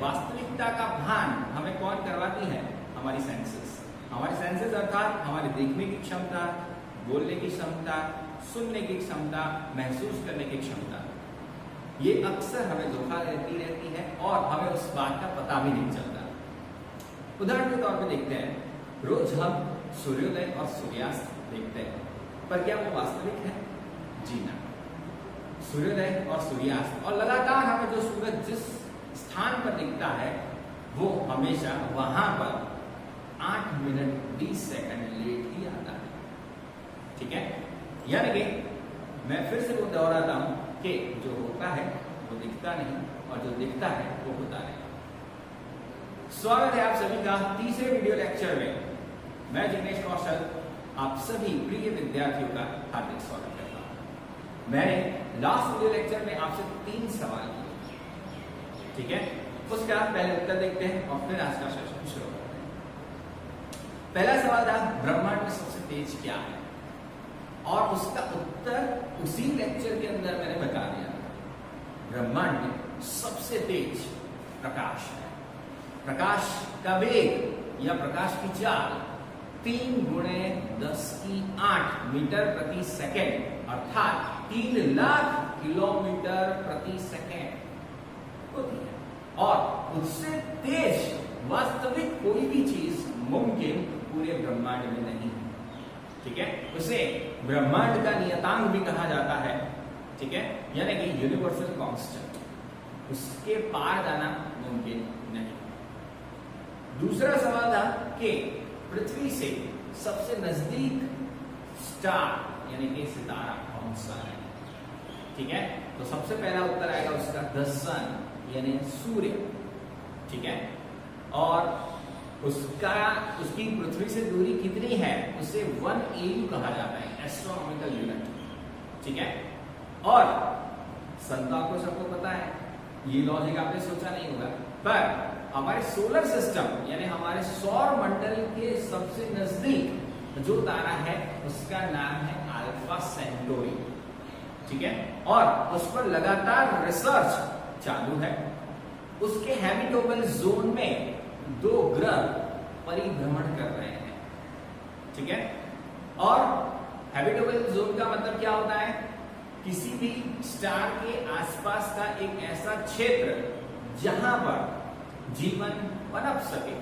वास्तविकता का भान हमें कौन करवाती है? हमारी सेंसेस। हमारी सेंसेस अर्थात हमारी देखने की क्षमता, बोलने की क्षमता, सुनने की क्षमता, महसूस करने की क्षमता, ये अक्सर हमें धोखा देती रहती है और हमें उस बात का पता भी नहीं चलता। उदाहरण के तौर पे देखते हैं, रोज हम सूर्योदय और सूर्यास्त देखते हैं, पर क्या वो वास्तविक है? जी ना। सूर्योदय और सूर्यास्त और लगातार हमें जो सूरज जिस स्थान पर दिखता है वो हमेशा वहां पर 8 मिनट 20 सेकंड लेट ही आता है। ठीक है, यानी कि मैं फिर से वो दोहराता हूं कि जो होता है वो दिखता नहीं और जो दिखता है वो होता नहीं। स्वागत है आप सभी का तीसरे वीडियो लेक्चर में। मैं जिग्नेश कौशल आप सभी प्रिय विद्यार्थियों का हार्दिक स्वागत करता हूं। मैंने लास्ट वीडियो लेक्चर में आपसे 3 सवाल किए, ठीक है, उसका पहले उत्तर देखते हैं और फिर आज का सेशन शुरू करते हैं। पहला सवाल था ब्रह्मांड में सबसे तेज क्या है, और उसका उत्तर उसी लेक्चर के अंदर मैंने बता दिया। ब्रह्मांड में सबसे तेज प्रकाश है। प्रकाश का वेग या प्रकाश की चाल 3 × 10⁸ मीटर प्रति सेकेंड अर्थात 3 लाख किलोमीटर प्रति सेकेंड होती है, और उससे तेज वास्तविक कोई भी चीज मुमकिन पूरे ब्रह्मांड में नहीं है। ठीक है, उसे ब्रह्मांड का नियतांक भी कहा जाता है। ठीक है, यानी कि यूनिवर्सल कांस्टेंट, उसके पार जाना मुमकिन नहीं। दूसरा सवाल था कि पृथ्वी से सबसे नजदीक स्टार यानी कि सितारा कौन सा है। ठीक है, तो सबसे पहला उत्तर आएगा उसका द सन यानी सूर्य। ठीक है, और उसकी पृथ्वी से दूरी कितनी है उसे 1 AU कहा जाता है, एस्ट्रोनॉमिकल यूनिट। ठीक है, और सन तो आपको सबको पता है, ये लॉजिक आपने सोचा नहीं होगा, पर हमारे सोलर सिस्टम यानी हमारे सौर मंडल के सबसे नजदीक जो तारा है उसका नाम है अल्फा सेंटोरी। ठीक है, और उस पर लगातार रिसर्च चालू है। उसके हैबिटेबल जोन में 2 ग्रह परिभ्रमण कर रहे हैं। ठीक है, और हैबिटेबल जोन का मतलब क्या होता है? किसी भी स्टार के आसपास का एक ऐसा क्षेत्र जहां पर जीवन पनप सके,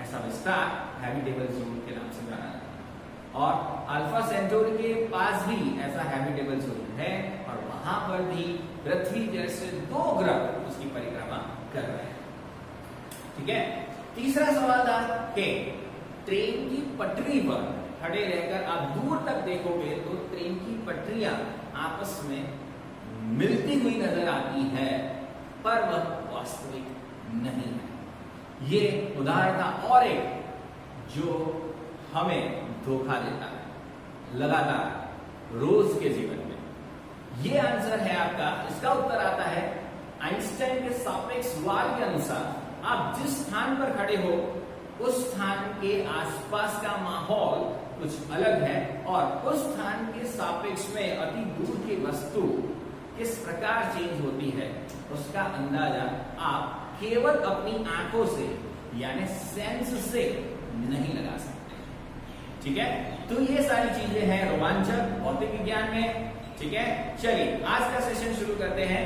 ऐसा विस्तार हैबिटेबल जोन के नाम से जाना जाता है। और अल्फा सेंटोरी के पास भी ऐसा हैबिटेबल जोन है और वहां पर भी पृथ्वी जैसे 2 ग्रह उसकी परिक्रमा कर रहे हैं। ठीक है, तीसरा सवाल था कि ट्रेन की पटरी पर खड़े रहकर आप दूर तक देखोगे तो ट्रेन की पटरियां आपस में मिलती हुई नजर आती है, पर वह वास्तविक नहीं है। ये उदाहरण था और एक जो हमें धोखा देता है लगातार रोज के जीवन में। ये आंसर है आपका, इसका उत्तर आता है आइंस्टाइन के सापेक्षवाद के अनुसार आप जिस स्थान पर खड़े हो उस स्थान के आसपास का माहौल कुछ अलग है, और उस स्थान के सापेक्ष में अति दूर की वस्तु किस प्रकार चेंज होती है उसका अंदाजा आप केवल अपनी आंखों से यानी सेंस से नहीं लगा सकते। ठीक है, तो ये सारी चीजें हैं रोमांचक भौतिक विज्ञान में। ठीक है, चलिए आज का सेशन शुरू करते हैं।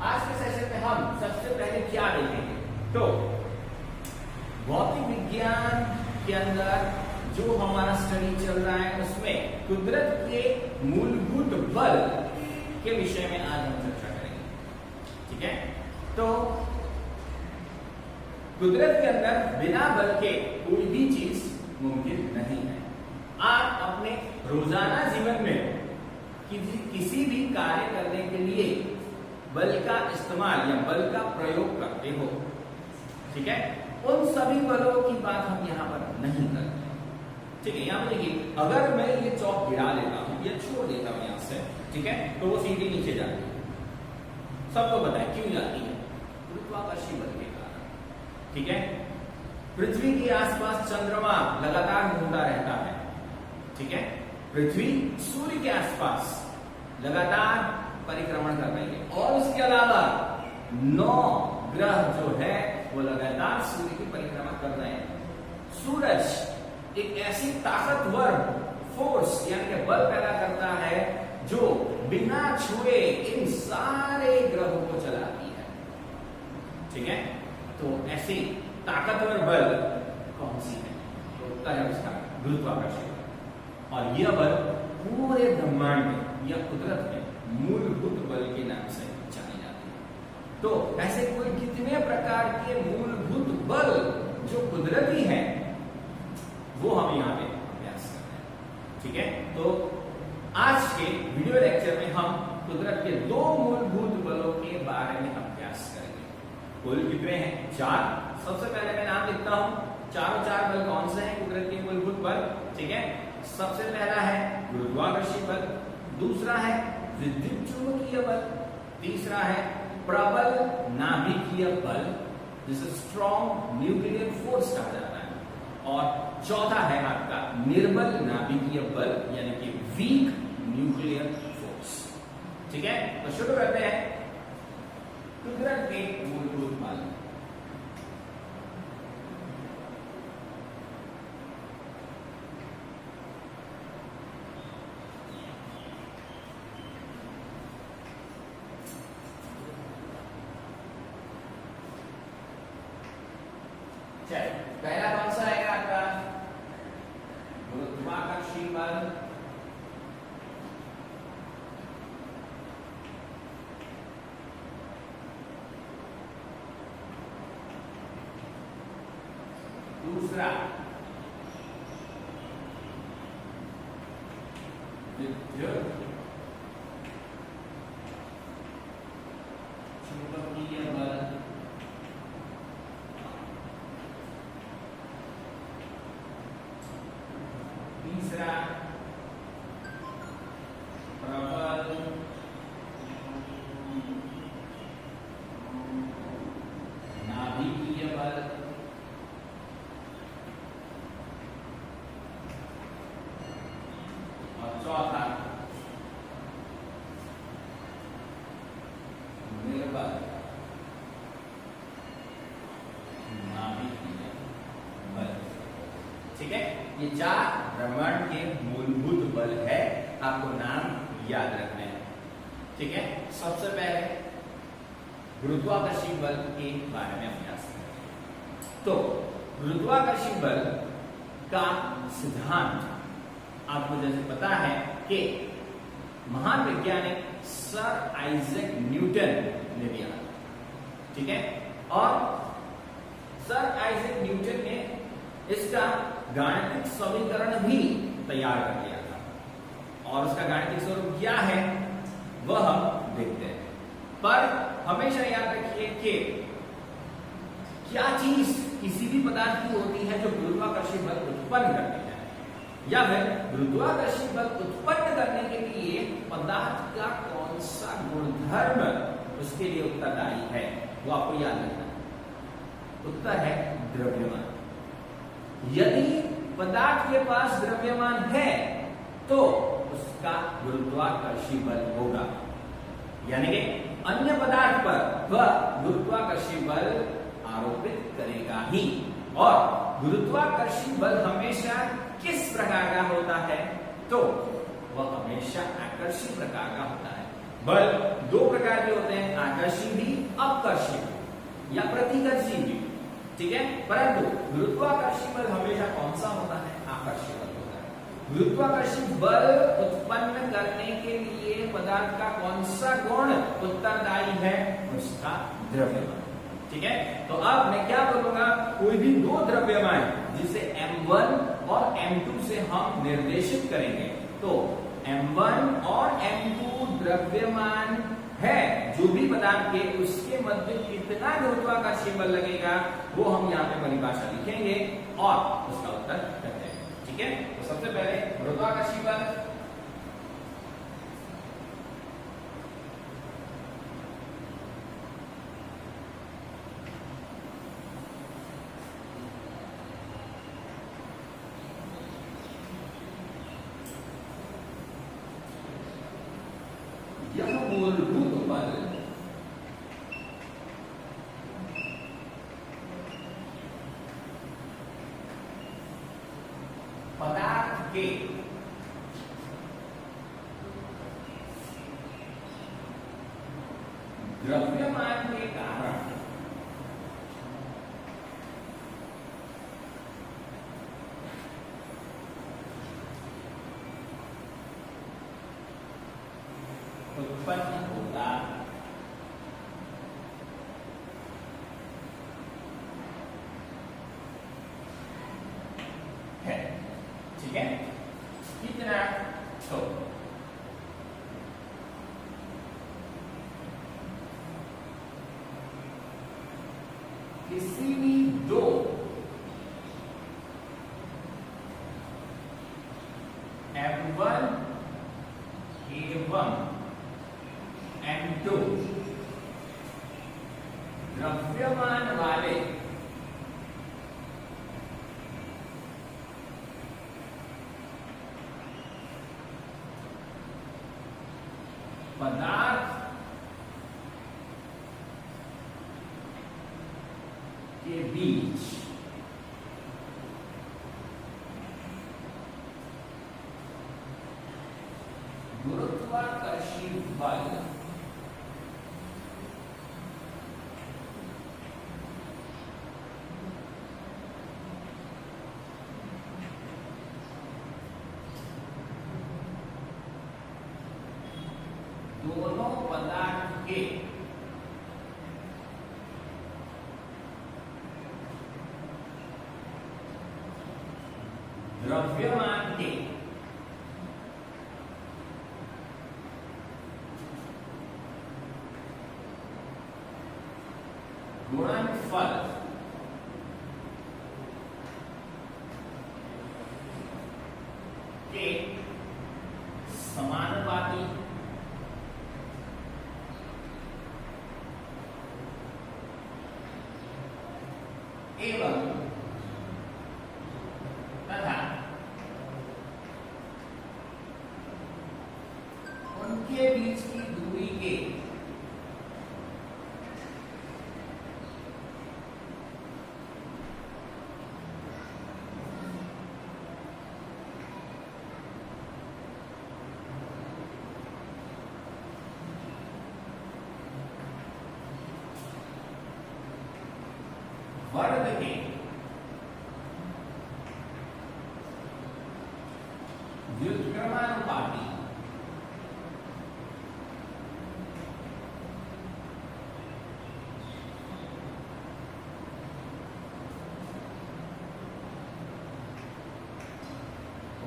आज के सेशन में हम सबसे पहले क्या देखेंगे, तो भौतिक विज्ञान के अंदर जो हमारा स्टडी चल रहा है उसमें कुदरत के मूलभूत बल के विषय में आज हम चर्चा करेंगे। ठीक है, तो कुदरत के अंदर बिना बल के कोई भी चीज मुमकिन नहीं है। आप अपने रोजाना जीवन में किसी भी कार्य करने के लिए बल का इस्तेमाल या बल का प्रयोग करते हो। ठीक है, उन सभी बलों की बात हम यहाँ पर नहीं करते। ठीक है, यहाँ पर देखिए, अगर मैं ये चौक गिरा लेता हूँ या छोड़ देता हूँ यहाँ से, ठीक है, तो वो सीधी नीचे जाती है। सबको पता है क्यों जाती है, गुरुत्वाकर्षण बल के कारण। ठीक है, पृथ्वी के आसपास चंद्रमा लगातार घूमता रहता है। ठीक है, पृथ्वी सूर्य के आसपास लगातार परिक्रमण कर रही है, और उसके अलावा 9 ग्रह जो है वो लगातार सूर्य की परिक्रमा कर रहे हैं। सूरज एक ऐसी ताकतवर फोर्स यानी कि बल पैदा करता है जो बिना छुए इन सारे ग्रहों को चलाती है। ठीक है, तो ऐसी ताकतवर बल कौन सी है? तो उत्तर है उसका गुरुत्वाकर्षण बल। और यह बल पूरे ब्रह्मांड में या कुदरत में मूलभूत बल के नाम से जानी जाती है। तो ऐसे कुल कितने प्रकार के मूलभूत बल जो कुदरती हैं वो हम यहाँ पे अभ्यास कर रहे हैं। ठीक है, तो आज के वीडियो लेक्चर में हम कुदरत के दो मूलभूत बलों के बारे में अभ्यास करेंगे। कुल कितने हैं? 4। सबसे पहले मैं नाम लिखता हूं। चारों 4 बल कौन से हैं कुदरत के मूलभूत बल? ठीक है, सबसे पहला है गुरुत्वाकर्षण बल, दूसरा है विद्युत चुंबकीय बल, तीसरा है प्रबल नाभिकीय बल जिसे स्ट्रॉन्ग न्यूक्लियर फोर्स कहा जाता है, और चौथा है आपका निर्बल नाभिकीय बल यानी कि वीक न्यूक्लियर फोर्स। ठीक है, तो शुरू करते हैं कुदरत के मूलभूत बल। पहला कौन सा आएगा आपका? गुरुत्वाकर्षण बल। दूसरा विद्युत चुंबकीय बल। तीसरा प्रबल नाभिकीय बल। और चौथा निर्बल नाभिकीय बल। ठीक है, ये 4 ब्रह्मांड के मूलभूत बल है, आपको नाम याद रखने हैं। ठीक है, सबसे पहले गुरुत्वाकर्षण बल के बारे में अभ्यास करें। तो गुरुत्वाकर्षण बल का सिद्धांत आपको जैसे पता है कि महान वैज्ञानिक सर आइजैक न्यूटन ने दिया। ठीक है, और सर आइजैक न्यूटन ने इसका गाणितिक समीकरण भी तैयार कर लिया था, और उसका गाणितिक स्वरूप क्या है वह हम देखते हैं। पर हमेशा याद रखिए कि क्या चीज किसी भी पदार्थ की होती है जो गुरुत्वाकर्षण बल उत्पन्न करती है, या फिर गुरुत्वाकर्षण बल उत्पन्न करने के लिए पदार्थ का कौन सा गुणधर्म उसके लिए उत्तरदायी है, वो आपको याद रखना है। उत्तर है द्रव्यमान। यदि पदार्थ के पास द्रव्यमान है तो उसका गुरुत्वाकर्षण बल होगा, यानी कि अन्य पदार्थ पर वह गुरुत्वाकर्षण बल आरोपित करेगा ही। और गुरुत्वाकर्षण बल हमेशा किस प्रकार का होता है? तो वह हमेशा आकर्षी प्रकार का होता है। बल 2 प्रकार के होते हैं, आकर्षी भी, अपकर्षी भी या प्रतिकर्षी भी। ठीक है, परंतु गुरुत्वाकर्षण बल हमेशा कौन सा होता है? आकर्षी बल होता है। गुरुत्वाकर्षण बल उत्पन्न करने के लिए पदार्थ का कौन सा गुण उत्तरदायी है? उसका द्रव्यमान। ठीक है, तो अब मैं क्या बोलूंगा, कोई भी 2 द्रव्यमान जिसे M1 और M2 से हम निर्देशित करेंगे, तो M1 और M2 द्रव्यमान है जो भी पदार्थ के, उसके मध्य कितना गुरुत्वाकर्षण बल लगेगा वो हम यहाँ पे परिभाषा लिखेंगे और उसका उत्तर कहते हैं। ठीक है, तो सबसे पहले गुरुत्वाकर्षण बल। यह मूलभूत बल के द्रव्यमान के कारण उत्पन्न होता है। ठीक है, कितना? तो किसी भी दो M1 एवं M2 द्रव्यमान वाले पदार्थ के बीच गुरुत्वाकर्षण बल दोनों पदार्थ के द्रव्यमान के गुणनफल के समानुपाती एवं तथा उनके बीच की दूरी के वर्ग के व्युत्क्रमानुपाती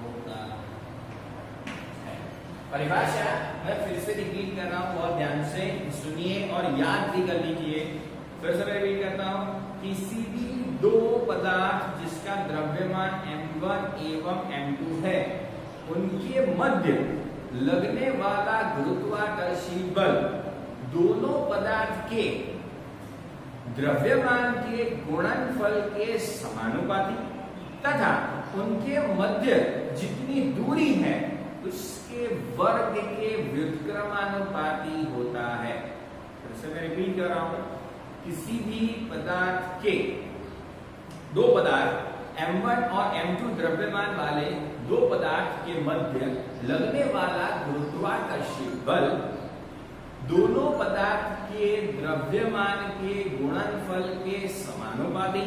होता है। परिभाषा मैं फिर से रिपीट कर रहा हूं, बहुत ध्यान से सुनिए और याद भी कर लीजिए। फिर से मैं रिपीट करता हूं, किसी भी दो पदार्थ जिसका द्रव्यमान M1 एवं M2 है, उनके मध्य लगने वाला गुरुत्वाकर्षण बल दोनों पदार्थ के द्रव्यमान के गुणनफल के समानुपाती तथा उनके मध्य जितनी दूरी है उसके वर्ग के व्युत्क्रमानुपाती होता है। फिर से मैं रिपीट कर रहा हूं, किसी भी पदार्थ के दो पदार्थ M1 और M2 द्रव्यमान वाले दो पदार्थ के मध्य लगने वाला गुरुत्वाकर्षण बल दोनों पदार्थ के द्रव्यमान के गुणनफल के समानुपाती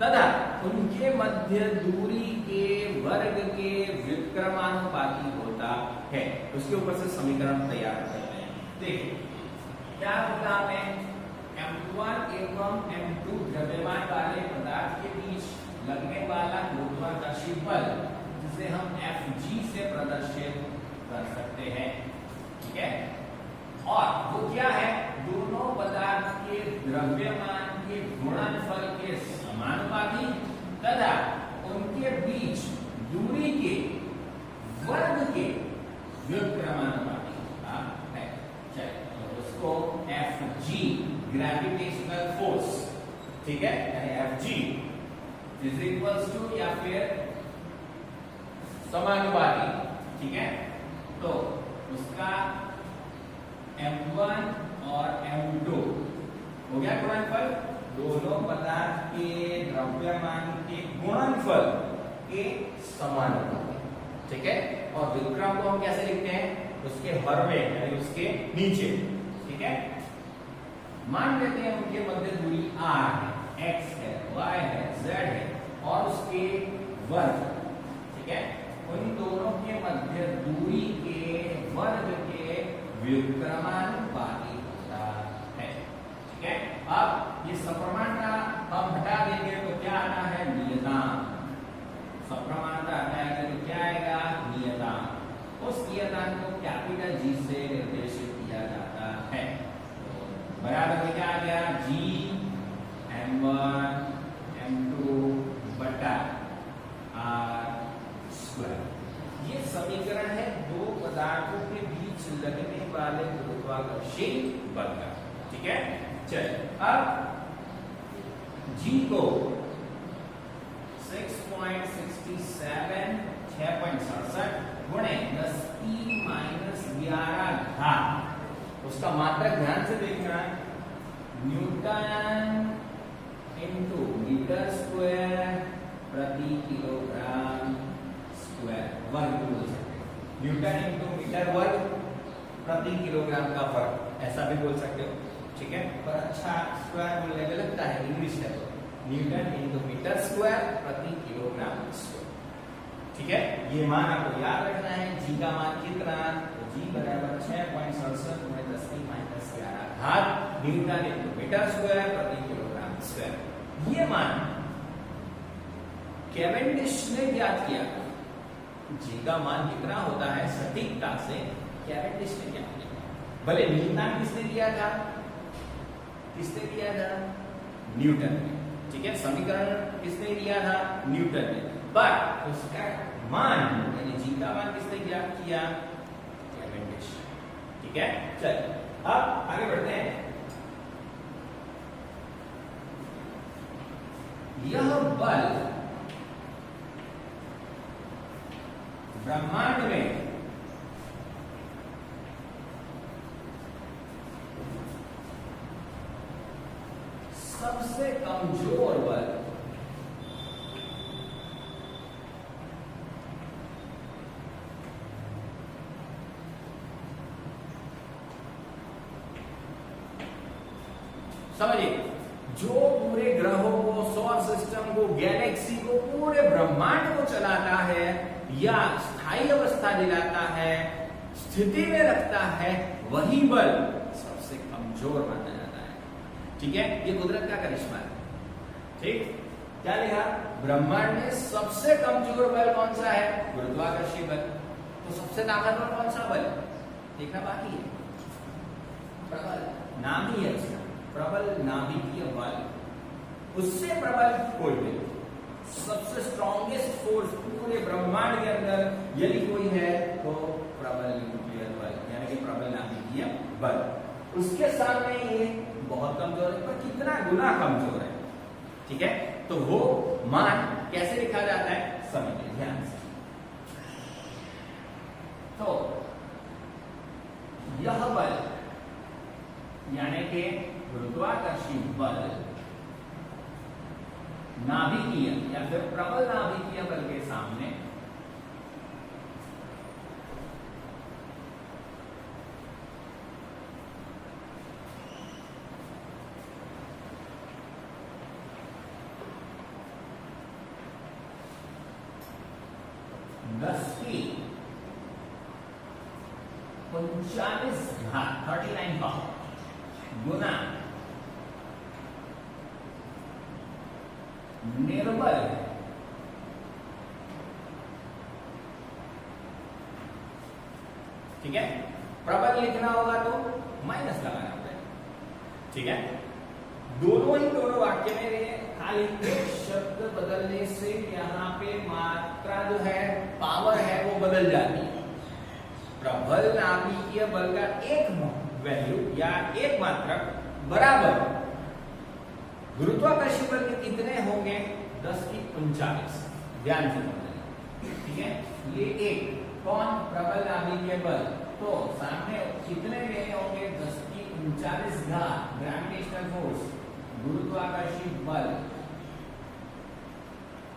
तथा उनके मध्य दूरी के वर्ग के व्युत्क्रमानुपाती होता है। उसके ऊपर से समीकरण तैयार करते हैं। देखिए क्या होगा, हमें M1 एवं M2 द्रव्यमान वाले पदार्थ के बीच लगने वाला गुरुत्वाकर्षण बल जिसे हम Fg से प्रदर्शित कर सकते हैं। ठीक है, और वो क्या है, दोनों पदार्थ के द्रव्यमान के गुणनफल के समानुपाती तथा उनके बीच दूरी के वर्ग के व्युत्क्रमानुपाती होता है। चलिए तो उसको Fg ग्रेविटेशनल फोर्स, ठीक है, Fg इज इक्वल्स टू या फिर समानुपाती, ठीक है, तो उसका M1 और M2 हो गया गुणनफल, दोनों पदार्थ के द्रव्यमान के गुणनफल के समानुपाती। ठीक है। और विक्रम को हम कैसे लिखते हैं, उसके हर में यानी उसके नीचे, ठीक है। मान लेते हैं उनके मध्य दूरी r है, x है, y है, z है और उसके वर्ग, ठीक है। उन दोनों के मध्य दूरी के वर्ग के व्युत्क्रमानुपाती होता है, ठीक है। अब ये सप्रमाणता हम हटा देंगे तो क्या आता है, नियतांक। सप्रमाणता हटाएंगे तो क्या आएगा, नियतांक। उस नियतांक को कैपिटल G से निर्देशित किया जाता है। तो बराबर में क्या आ गया, G m1 m2 बटा r²। ये समीकरण है दो पदार्थों के बीच लगने वाले गुरुत्वाकर्षण बल का, ठीक है। चलिए अब G को 6.67 गुणे 10⁻11 उसका मात्रक ध्यान से देखना, न्यूटन इंटू मीटर स्क्वायर प्रति किलोग्राम स्क्वायर वर्ग बोल सकते हैं। न्यूटन इंटू मीटर वर्ग प्रति किलोग्राम का वर्ग ऐसा भी बोल सकते हो, ठीक है। पर अच्छा स्क्वायर बोलने में लगता है, इंग्लिश है तो न्यूटन इंटू मीटर स्क्वायर प्रति किलोग्राम स्क्वायर, ठीक है। ये मान आपको याद रखना है। जी का मान कितना, तो जी बराबर 6.67 गुणे 10⁻11 न्यूटन इंटू मीटर स्क्वायर प्रति किलोग्राम स्क्वायर। ये मान कैवेंडिश ने ज्ञात किया। जी का मान कितना होता है सटीकता से कैवेंडिश ने ज्ञात किया। भले नियतांक किसने दिया था, किसने दिया था, न्यूटन ने, ठीक है। समीकरण किसने दिया था, न्यूटन ने, पर उसका मान यानी जी का मान किसने ज्ञात किया, कैवेंडिश, ठीक है। चलिए अब आगे बढ़ते हैं। यह बल ब्रह्मांड में सबसे कमजोर बल समझिए, जो पूरे ग्रहों को, सौर सिस्टम को, गैलेक्सी को, पूरे ब्रह्मांड को चलाता है या स्थायी अवस्था दिलाता है, स्थिति में रखता है, वही बल सबसे कमजोर माना जाता है, ठीक है। ये कुदरत का करिश्मा है, ठीक। क्या लिखा, ब्रह्मांड में सबसे कमजोर बल कौन सा है, गुरुत्वाकर्षण बल। तो सबसे ताकतवर कौन सा बल देखना बाकी है, प्रबल, नाम ही है उसका, प्रबल नाभिकीय बल। उससे प्रबल कोई नहीं, सबसे स्ट्रॉन्गेस्ट फोर्स पूरे ब्रह्मांड के अंदर यदि कोई है तो प्रबल न्यूक्लियर बल यानी कि प्रबल नाभिकीय बल। उसके सामने ये बहुत कमजोर है, पर कितना गुना कमजोर है, ठीक है। तो वो मान कैसे लिखा जाता है, समझिए ध्यान से। तो यह बल यानी कि गुरुत्वाकर्षण बल नाभिकीय या फिर प्रबल नाभिकीय बल के सामने दस की 39 घात 39 पावर गुना निर्बल ठीक है। प्रबल लिखना होगा तो माइनस लगाना पड़ेगा, ठीक है। दोनों वाक्य में खाली एक शब्द बदलने से यहाँ पे मात्रा जो है, पावर है, वो बदल जाती है। प्रबल नाभिकीय बल का एक वैल्यू या एक मात्रक बराबर गुरुत्वाकर्षण बल के कितने होंगे, 10 की 39। ध्यान से समझिए, ठीक है। ये एक कौन, प्रबल नाभिकीय बल, तो सामने कितने गए होंगे, 10 की 39 घात ग्रेविटेशनल फोर्स, गुरुत्वाकर्षण बल,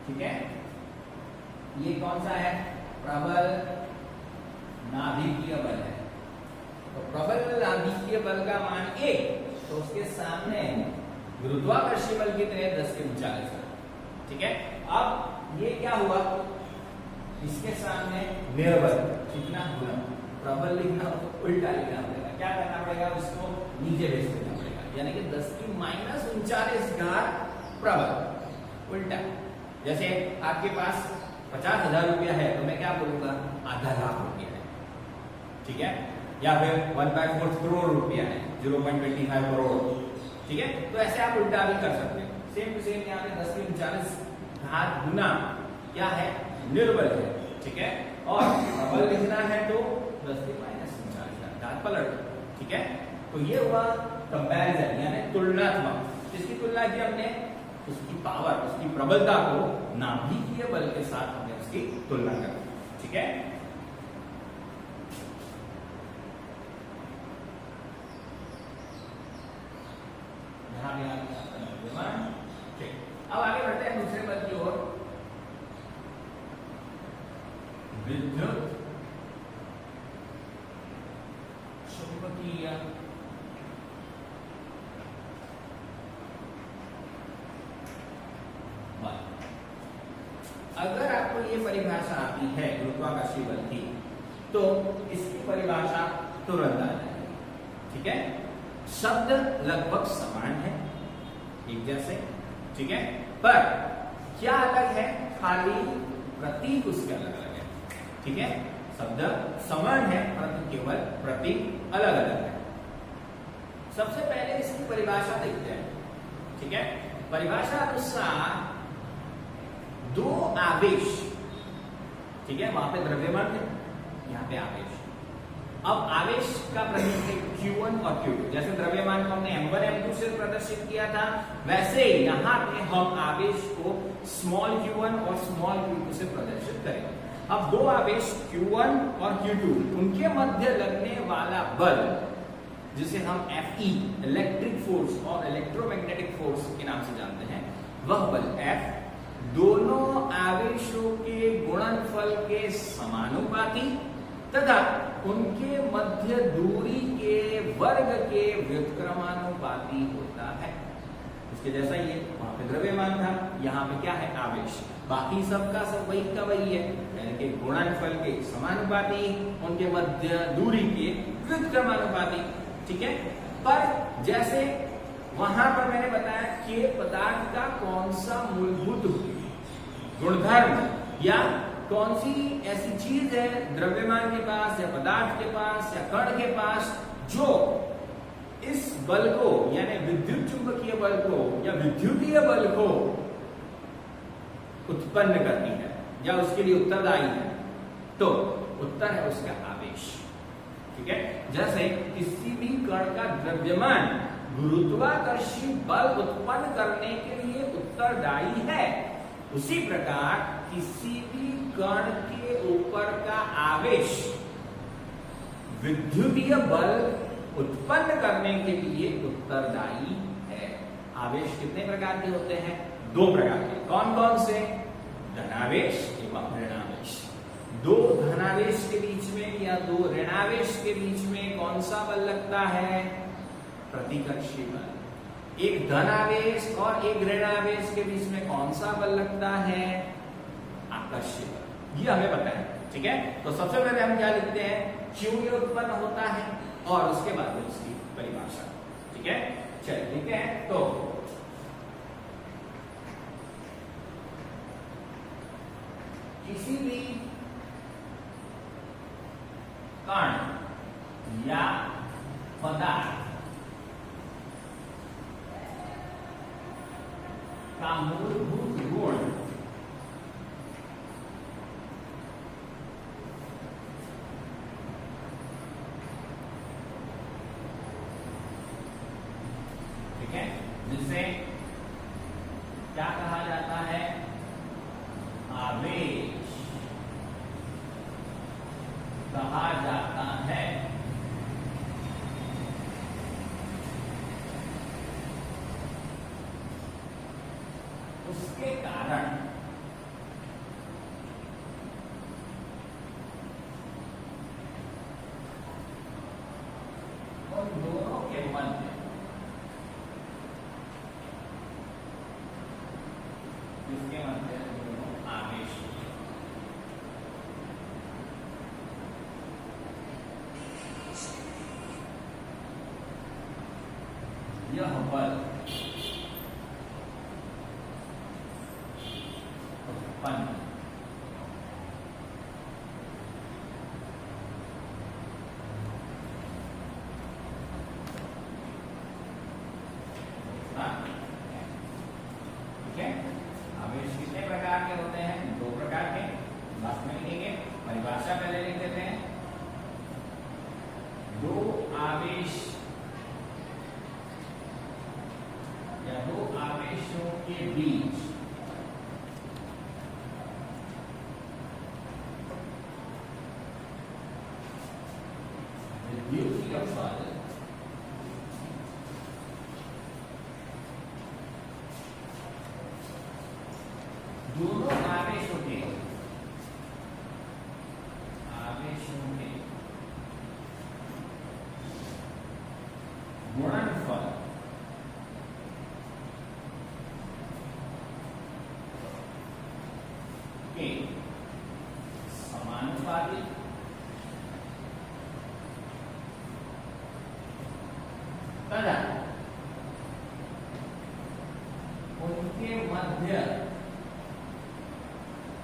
ठीक है। ये कौन सा है, प्रबल नाभिकीय बल है। तो प्रबल नाभिकीय बल का मान 1, तो उसके सामने गुरुत्वाकर्षण बल कितने हैं? 10⁻⁴। ठीक है, अब ये क्या हुआ, इसके सामने निर्बल कितना गुना, प्रबल लिखना हो तो उल्टा लिखना पड़ेगा। क्या करना पड़ेगा? उसको नीचे भेज देना पड़ेगा, यानी कि 10⁻⁴ घात प्रबल उल्टा। जैसे आपके पास 50,000 रुपया है तो मैं क्या बोलूंगा? आधा लाख रुपया है। ठीक है, या फिर 1/4 करोड़ रुपया है, 0.25 करोड़। ठीक है, तो ऐसे आप उल्टा भी कर सकते हो। सेम टू सेम यहाँ पे 10⁻⁴ घात गुना क्या है? निर्बल है। ठीक है, और प्रबल लिखना है तो 10⁻⁴ घात पलट। ठीक है, तो ये हुआ कंपैरिजन, यानी तुलनात्मक। किसकी तुलना की हमने? उसकी पावर, उसकी प्रबलता को नाभिकीय बल के साथ हमने उसकी तुलना कर। ठीक है, यहां भी द्रव्यमान। ठीक, अब आगे बढ़ते हैं दूसरे पद की ओर। विद्युत चुंबकीय बल। अगर आपको ये परिभाषा आती है गुरुत्वाकर्षण बल की, तो इसकी परिभाषा तुरंत आ जाएगी। ठीक है, शब्द लगभग समान है, एक जैसे। ठीक है, पर क्या अलग है? खाली प्रतीक उसके अलग अलग है। ठीक है, शब्द समान है परंतु केवल प्रतीक अलग अलग है। सबसे पहले इसकी परिभाषा देखते हैं। ठीक है, परिभाषा अनुसार दो आवेश, ठीक है, वहां पे द्रव्यमान है, यहाँ पे आवेश। अब आवेश का प्रतीक है Q1 और Q2। जैसे द्रव्यमान को हमने M1 M2 से प्रदर्शित किया था, वैसे यहाँ पे हम आवेश को स्मॉल q1 और स्मॉल q2 से प्रदर्शित करेंगे। अब दो आवेश Q1 और Q2, उनके मध्य लगने वाला बल, जिसे हम Fe इलेक्ट्रिक फोर्स और इलेक्ट्रोमैग्नेटिक फोर्स के नाम से जानते हैं, वह बल F दोनों आवेशों के गुणनफल के समानुपाती तथा उनके मध्य दूरी के वर्ग के व्युत्क्रमानुपाती होता है। इसके जैसा ही है, वहां पे द्रव्यमान था, यहाँ पे क्या है? आवेश। बाकी सबका सब वही का वही है, यानी कि गुणनफल के समानुपाती, उनके मध्य दूरी के व्युत्क्रमानुपाती। ठीक है, पर जैसे वहां पर मैंने बताया कि पदार्थ का कौन सा मूलभूत गुणधर्म या कौन सी ऐसी चीज है द्रव्यमान के पास या पदार्थ के पास या कण के पास जो इस बल को, यानी विद्युत चुंबकीय बल को या विद्युतीय बल को उत्पन्न करती है या उसके लिए उत्तरदायी है, तो उत्तर है उसका आवेश। ठीक है, जैसे किसी भी कण का द्रव्यमान गुरुत्वाकर्षी बल उत्पन्न करने के लिए उत्तरदायी है, उसी प्रकार किसी भी कण के ऊपर का आवेश विद्युतीय बल उत्पन्न करने के लिए उत्तरदायी है। आवेश कितने प्रकार के होते हैं? दो प्रकार के। कौन कौन से? धनावेश एवं ऋणावेश। दो धनावेश के बीच में या दो ऋणावेश के बीच में कौन सा बल लगता है? प्रतिकर्षी बल। एक धनावेश और एक ऋणावेश के बीच में कौन सा बल लगता है? आकर्षी बल। ये हमें पता है। ठीक है, तो सबसे पहले हम क्या लिखते हैं? क्यों ये उत्पन्न होता है और उसके बाद उसकी परिभाषा। ठीक है, चलिए लिखते हैं। तो किसी भी कण या पदार्थ का मूलभूत गुण ठीक है, जिसे क्या कहा जाता है? आवेश कहा जाता है। उसके कारण फल, उत्पन्न। ठीक है, आवेश कितने प्रकार के होते हैं? 2 प्रकार के। लास्ट में लिखेंगे, परिभाषा पहले लिख देते हैं। 2 आवेश या 2 आवेशों के बीच विद्युतीय बल दोनों आवेशों के गुणनफल के समानुपाती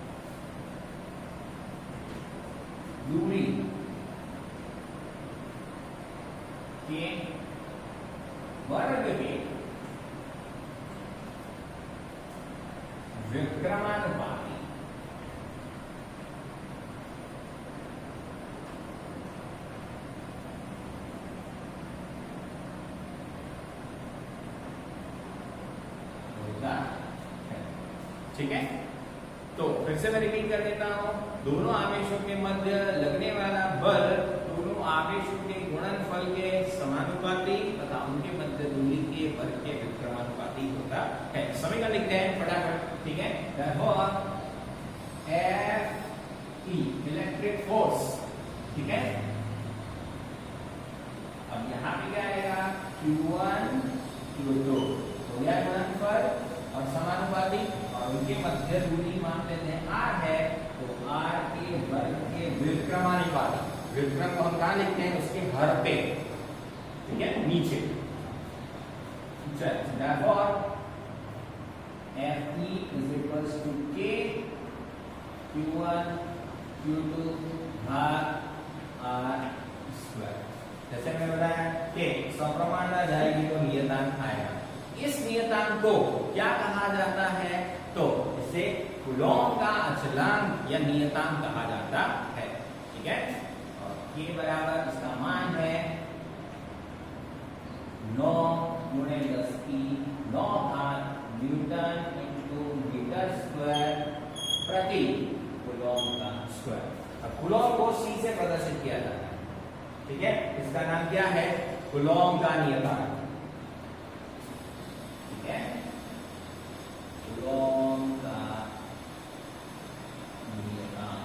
तथा उनके मध्य दूरी के वर्ग के विक्रमानुपाती होता है। ठीक है, तो फिर से मैं रिपीट कर देता हूं। दोनों आवेशों के मध्य लगने वाला बल दोनों आवेशों के गुणनफल के समानुपाती तथा उनके मध्य दूरी के वर्ग के विक्रमानुपाती होता है। समीकरण लिखते हैं फटाफट। ठीक है, therefore Fe इलेक्ट्रिक फोर्स। ठीक है, अब यहां पे क्या आएगा? Q1 Q2 हो गया गुणनफल और समानुपाती, और उनके मध्य दूरी मान लेते हैं R है, तो R के वर्ग के विक्रमानुपाती। विक्रम को हम कहां लिखते हैं? उसके हर पे। ठीक है, नीचे। therefore Fe is equals to K Q1 Q2 भाग R स्क्वायर। जैसे मैंने बताया कि सप्रमाण आ जाएगी तो नियतांक आएगा। इस नियतांक को क्या कहा जाता है? तो इसे कूलॉम का अचलांक या नियतांक कहा जाता है। ठीक है, और K बराबर इसका मान है 9 गुणे 10 की 9 घात न्यूटन इंटू मीटर स्क्वायर प्रति कूलॉम का स्क्वायर। अब कूलॉम को C से प्रदर्शित किया जाता है। ठीक है, इसका नाम क्या है? कूलॉम का नियतांक। ठीक है, कूलॉम का नियतांक।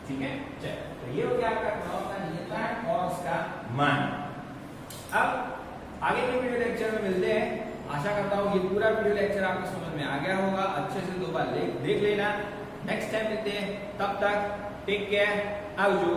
ठीक है, चलिए, तो ये हो गया आपका कूलॉम का नियतांक और उसका मान। अब आगे के वीडियो लेक्चर में मिलते हैं। आशा करता हूँ ये पूरा वीडियो लेक्चर आपको समझ में आ गया होगा। अच्छे से 2 बार देख लेना। नेक्स्ट टाइम मिलते हैं, तब तक टेक केयर, आवजो।